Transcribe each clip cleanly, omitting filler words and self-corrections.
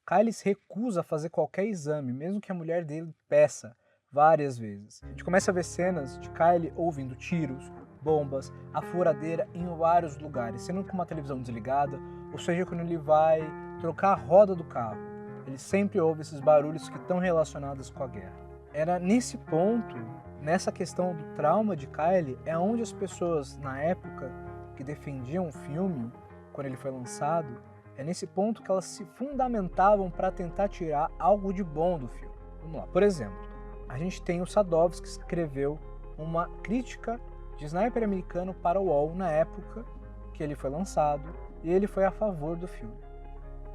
Kyle se recusa a fazer qualquer exame, mesmo que a mulher dele peça várias vezes. A gente começa a ver cenas de Kyle ouvindo tiros, bombas, a furadeira em vários lugares, sendo com uma televisão desligada, ou seja, quando ele vai trocar a roda do carro. Ele sempre ouve esses barulhos que estão relacionados com a guerra. Era nesse ponto, nessa questão do trauma de Kyle, é onde as pessoas na época que defendiam o filme, quando ele foi lançado, é nesse ponto que elas se fundamentavam para tentar tirar algo de bom do filme. Vamos lá, por exemplo, a gente tem o Sadovski que escreveu uma crítica de Sniper Americano para o UOL na época que ele foi lançado, e ele foi a favor do filme.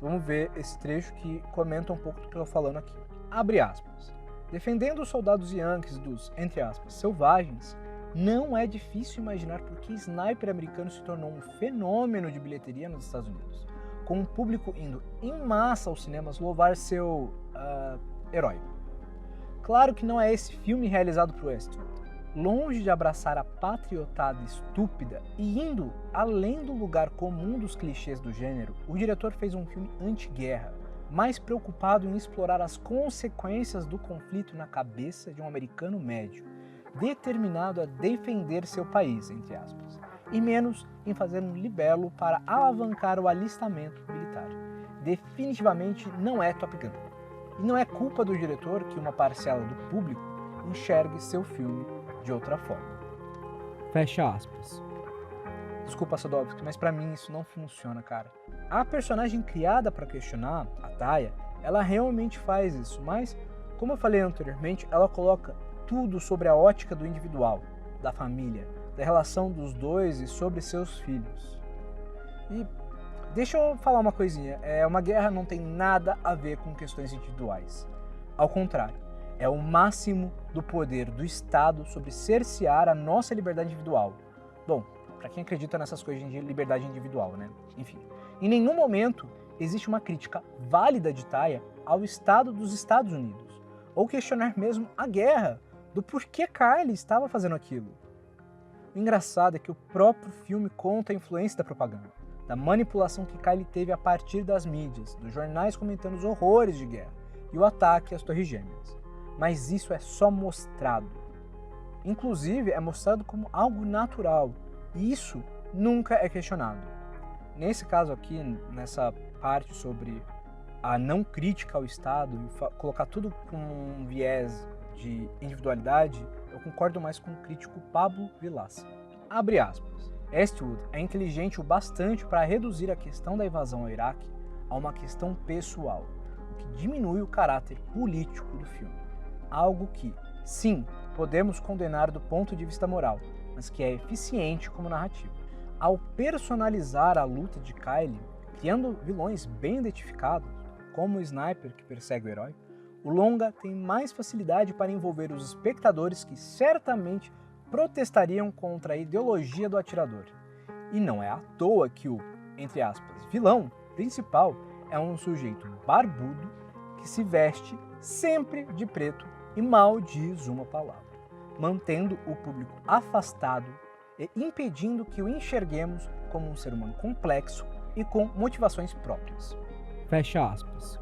Vamos ver esse trecho que comenta um pouco do que eu estou falando aqui. Abre aspas. Defendendo os soldados yankees dos, entre aspas, selvagens, não é difícil imaginar por que Sniper Americano se tornou um fenômeno de bilheteria nos Estados Unidos, com o público indo em massa aos cinemas louvar seu herói. Claro que não é esse filme realizado por Westwood. Longe de abraçar a patriotada estúpida e indo além do lugar comum dos clichês do gênero, o diretor fez um filme anti-guerra, mais preocupado em explorar as consequências do conflito na cabeça de um americano médio, determinado a defender seu país, entre aspas, e menos em fazer um libelo para alavancar o alistamento militar. Definitivamente não é Top Gun. E não é culpa do diretor que uma parcela do público enxergue seu filme de outra forma. Fecha aspas. Desculpa, Sadovski, mas pra mim isso não funciona, cara. A personagem criada para questionar, a Taya, ela realmente faz isso, mas, como eu falei anteriormente, ela coloca tudo sobre a ótica do individual, da família, da relação dos dois e sobre seus filhos. E deixa eu falar uma coisinha, uma guerra não tem nada a ver com questões individuais. Ao contrário, é o máximo do poder do Estado sobre cercear a nossa liberdade individual. Bom, para quem acredita nessas coisas de liberdade individual, né? Enfim, em nenhum momento existe uma crítica válida de Taya ao Estado dos Estados Unidos, ou questionar mesmo a guerra, do porquê Kyle estava fazendo aquilo. O engraçado é que o próprio filme conta a influência da propaganda, da manipulação que Kyle teve a partir das mídias, dos jornais comentando os horrores de guerra e o ataque às Torres Gêmeas. Mas isso é só mostrado. Inclusive, é mostrado como algo natural, e isso nunca é questionado. Nesse caso aqui, nessa parte sobre a não crítica ao Estado e colocar tudo com um viés de individualidade, eu concordo mais com o crítico Pablo Vilaça. Abre aspas. Eastwood é inteligente o bastante para reduzir a questão da invasão ao Iraque a uma questão pessoal, o que diminui o caráter político do filme. Algo que, sim, podemos condenar do ponto de vista moral, mas que é eficiente como narrativa. Ao personalizar a luta de Kyle, criando vilões bem identificados, como o sniper que persegue o herói, o longa tem mais facilidade para envolver os espectadores que certamente protestariam contra a ideologia do atirador. E não é à toa que o, entre aspas, vilão principal é um sujeito barbudo que se veste sempre de preto e mal diz uma palavra, mantendo o público afastado e impedindo que o enxerguemos como um ser humano complexo e com motivações próprias. Fecha aspas.